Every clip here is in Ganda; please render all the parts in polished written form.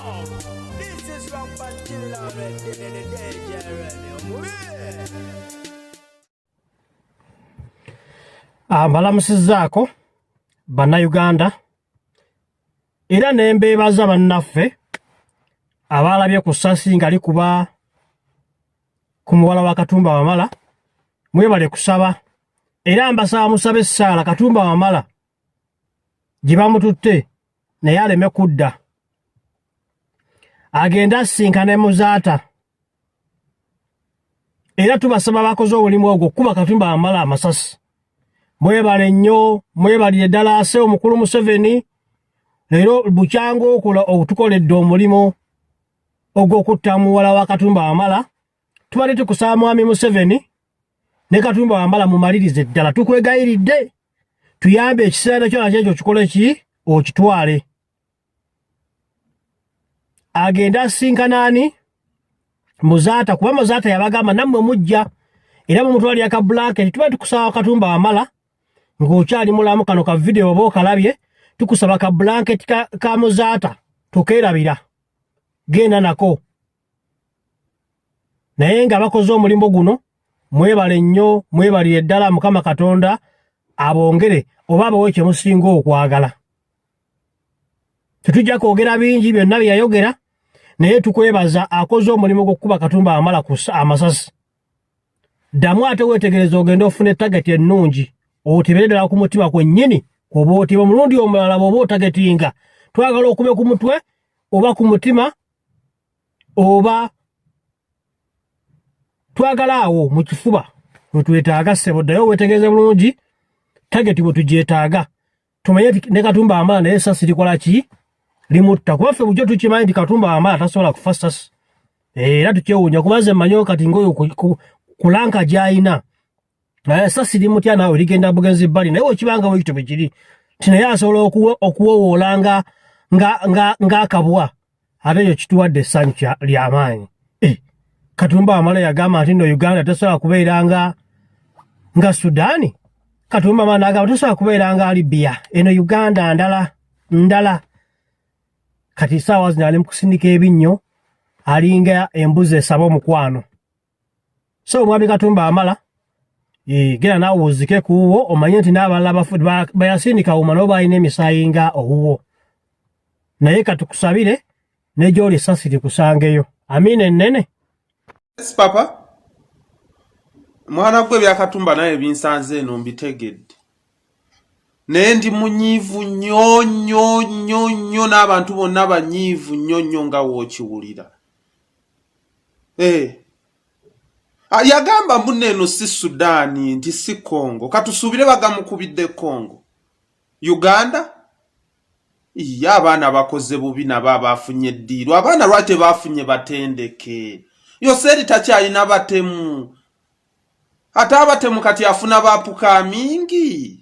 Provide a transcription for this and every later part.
This is from Pantilla already in the danger already. Mbalamusizaako bannayuganda era ne mbeebaza bannaffe abalabye ku ssasi nga likuba ku muwala wa Katumba Wamala. Mwebale kusaba era mbasaba musabe essaala Katumba Wamala gye bamututte naye aleme kudda, agenda asinkane Muzaata. Era tubasaba bakoze omulimu ogwo okukuba Katumba Wamala amasasi. Mwebale nnyo, mwebalire ddala ase omukulu Museveni. Leero bukyango otukoledde omulimu ogw'okutta muwala wa Katumba Wamala. Tubadde tukusaba Mwami Museveni ne Katumba Wamala mumalirize ddala. Tukwegayiridde tuyambe ekiseera kyona kyekyo kikole ki okitwale. Agenda asinkanaani Muzaata, kuba Muzaata yabagamba nammwe mujja era mumutwalira ka blanket. Tubadde tukusaba Katumba Wamala ng'okyali mulamu, kano ka video oba okalabye, tukusaba ka blanket ka Muzaata tokeerabira, genda nako. Naye nga bakoze omulimu guno, mwebale nnyo, mwebalire ddala. Mukama Katonda abongere oba abawe kye musinga okwagala. Tetujja kwogera bingi byonna bye yayogera, naye tukwebaza akoze omulimu gw'okukuba Katumba Wamala ku amasasi. Ddamu ate weetegereza ogenda ofuna ettageti ennungi, otibere ddala ku mutima kwennyini. Oba otiba omulundi omulala bw'oba otagetinga, twagala okube ku mutwe oba ku mutima, oba twagala awo mu kifuba wetwetaaga. Ssebo ddayo weetegereze bulungi tageti bwe tugyetaaga, tumanye ne Katumba Wamala naye essasi likola ki? Limutta. Kuba ffe bujjo tukimanyi nti Katumba Wamala tasobola kufa ssasi. Era tukyewuunya kuba nze mmanyi kati ngoyo kulanka gy'ayina essasi limutya naawe ligenda bugenzi bbali, naye okibanga bwe kityo bwe kiri nti naye asobola okuwowoola ng'akabwa, ate ekyo kituwadde essanyu ly'amaanyi. Katumba Wamala yagamba nti nno Uganda tesobola kubeera nga Sudaani. Katumba Wamala n'agamba tesobola kubeera nga Libya. Eno Uganda ndala. Kati saawa zino ali mu kusindika ebinnyo, alinga embuzi esaba omukwano. So Omwami Katumba Wamala, gera naawe ozike ku wuwo, omanye nti n'abalala bayasindika wuma nabo balina emisaayi nga owuwo. Naye katukusabire ne gy'oli essasi likusangeyo. Amiina ennene. Yes, Papa. Mwana gwe bya Katumba naye binsanze eno mbitegedde. Naye ndi munyiivu nnyo n'abantu bonna banyiivu nnyo nga wookiwulira. Yagamba mbunne eno si Sudaani nti si Congo. Katusuubire bagamukubidde Congo. Uganda? Iya abaana bakoze bubi nabo abafunye eddiirwa. Abaana lwate bafunye batendeke. Yoseri takyalina batemu. Ate abatemu kati afuna bapuka mingi.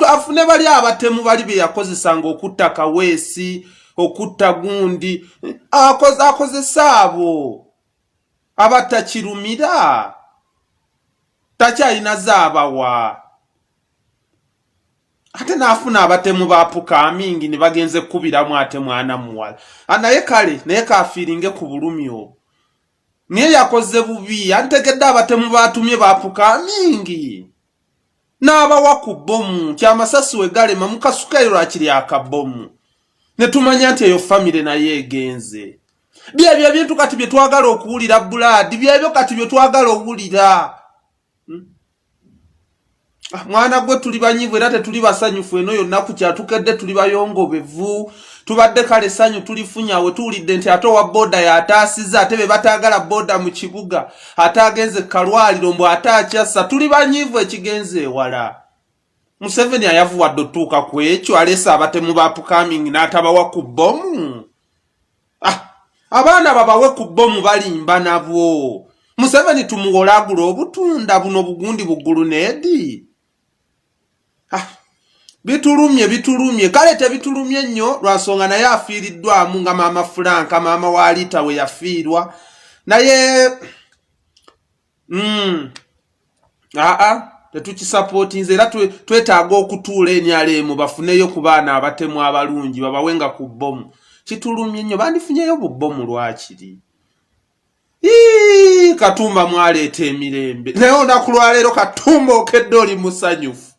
Afune bali abatemu bali be yakozesanga okutta Kaweesi, okutta Gundi. Akozesa abo. Abatakirumira. Takyalina zaabawa. Ate naafuna abatemu bapuka mingi ne bagenze kubiramu ate mwana muwala. Naye kale naye kafiiringe ku bulumyo. Niye yakoze bubi, antegedde abatemu batumye bapuka mingi. N'abawa ku bbomu kyamasasi we galema mukasukairo akiri akabbomu. Ne tumanya nti eyo famire naye egenze. Byebyo bintu kati bye twagala okuwulira buladi, byebyo kati bye twagala okuwulira. Mwana gwe tuli banyivu era tetuli basanyufu eno yonna ku kyatukedde tuli bayongobevu. Tubadde kale sanyu tulifunya we tuwulidde nti ate wa boda yataasiza ate be bataagala boda mu kibuga ate agenze Kalwaliro mbu ate akyassa. Tuli banyivu ekigenze ewala. Museveni ayavuwadde otuuka ku ekyo aleese abatemu ba pukamingi n'atabawa ku bbomu. Abaana babawe ku bbomu balimba nabo. Museveni tumuwolagula obutunda buno bugundi buggulu needi. Bitulumye kale tebitulumye nnyo lwansonga naye afiiriddwamu nga maama Franka maama wa Alita we yafiirwa naye tetukisupportinze era twetaaga okutuula enyalemu bafuneyo ku baana abatemu abalungi babawenga ku bbomu kitulumye nnyo bandifunyeyo bubbomu lwakiri Katumba mwaleeta emirembe naye olunaku lwaleero Katumba okedde oli musanyufu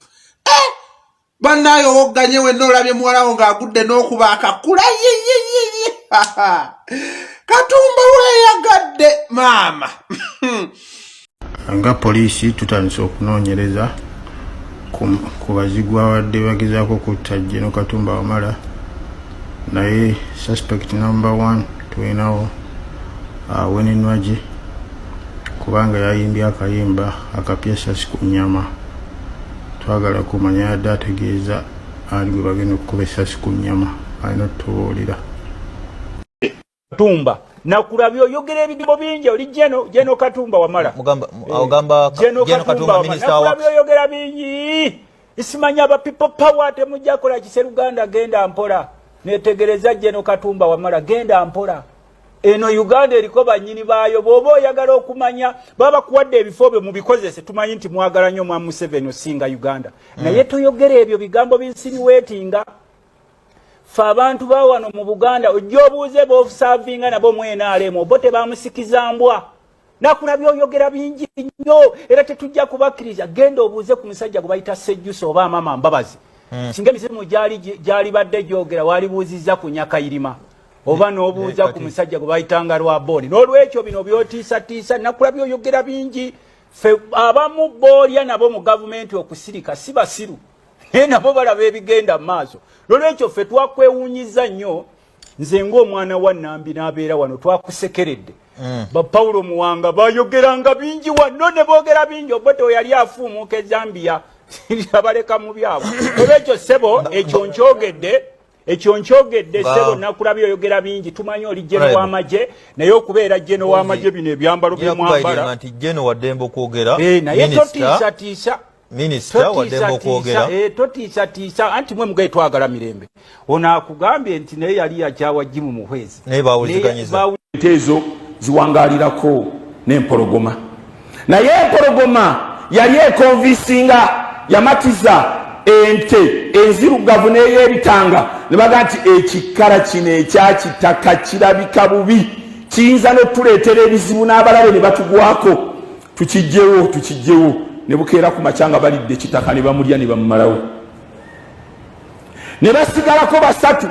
bannayo wogganye wenna olabye muwalawo ng'agudde n'okuba akakula Katumba weeyagadde maama nga poliisi tutandise okunoonyereza ku bazigwa wadde bagezaako kutta Gen. Katumba Wamala naye suspect number 1 tulinawo Winnie Nwagi kubanga yayimbye akayimba akapya essasi ku nnyama twagala kumanya yadde ategeeza ali gwe bagenda okukuba essasi ku nnyama alina otutubuulira Katumba nakulabyo oyogera ebigambo bingi oli Gen. Katumba Wamala ogamba Gen. Katumba minister wa oyogera bingi isimanya aba people power temujja kola kiseruganda genda mpola netegereza Gen. Katumba Wamala genda mpola eno Uganda eriko banyini baayo bobo oyagala okumanya baba kuwadde ebifo bye mu bikozese tumanyi nti mwagala nnyo mwamu 7 osinga Uganda naye toyogera ebyo bigambo binsinuwetinga fa abantu bawano mu Buganda ojjobuuze b'obusavinga nabo mwena alemo bo tebamusikizambwa nakulabya oyogera bingi nnyo era tetujja kubakkiriza genda obuuze ku musajja gwe bayita Sejjusa oba Mama Mbabazi singa emisimu gyali badde gyogera walibuuzizza ku Nyakayirima oba n'obuuza ku musajja gwe bayitanga Lwaboni n'olwekyo bino byotiisatiisa nakulabya oyogera bingi fe abamu boolya nabo mu gavumenti okusirika si basiru nabo balaba ebigenda mu maaso n'olwekyo ffe twakwewuunyiza nnyo nze ng'omwana wa Nambi n'abeera wano twakusekeredde ba Paulo Muwanga bayogeranga bingi wano ne boogera bingi obote yali afuumuuka e Zambia abaleka mu byabwe olwekyo ssebo ekyo nkyogedde ssebo nakulabya oyogera bingi tumanyi oli Gen. w'amagye naye okubeera Gen. w'amagye bino ebyambalo byemwambala nti Gen. waddembe okwogera naye totiisatiisa Minister wadembo kwogera totiisatiisa anti mwe mugaye twagala mirembe ono akugambye nti naye yali yakyawa Jimmy Muhwezi naye bawuliziganyiza enteezo ziwangaalirako n'empologoma naye empologoma yali ekonvisinga yamatiza ente enzirugavu n'ey'ebitanga ne baga nti ekikkala kino ekyakitaka kirabika bubi kiyinza n'otuleetera ebizibu n'abalabe ne batugwako tukijjewo ne bukeera ku makyanga balidde kitaka ne bamulya ne bamumalawo ne basigalako basatu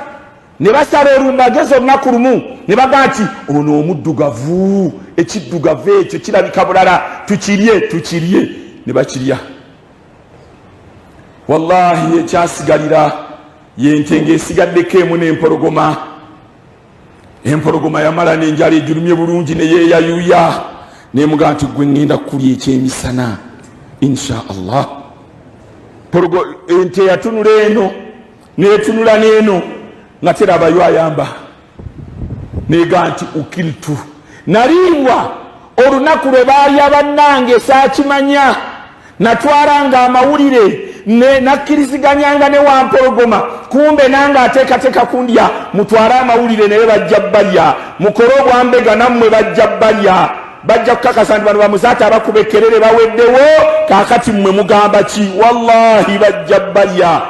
ne basala olumagezi olunaku lumu ne baga nti ono omuddugavu ekiddugavu ekyo kirabika bulala tukirye ne bakirya wallahi ekyasigalira yente ng'esigaddeko emu n'empologoma yamala n'enjala ejulumye bulungi ne yeeyayuuya nemuga nti gwe ngenda kulya ekyemisana insha Allah ente yatunula eno netunula n'eno nga terabayo ayamba nega nti ukiltu nalimbwa olunaku lwe baalya bannange saakimanya natwalanga amawulire nakkiriziganyanga ne wampologoma kumbe nange ateekateeka kundya mutwale amawulire naye bajja balya mukole obwambega nammwe bajja balya bajja kukakasa nti bano bamuzaata abakuba ekkerere baweddewo kaakati mmwe mugamba ki wallahi bajja balya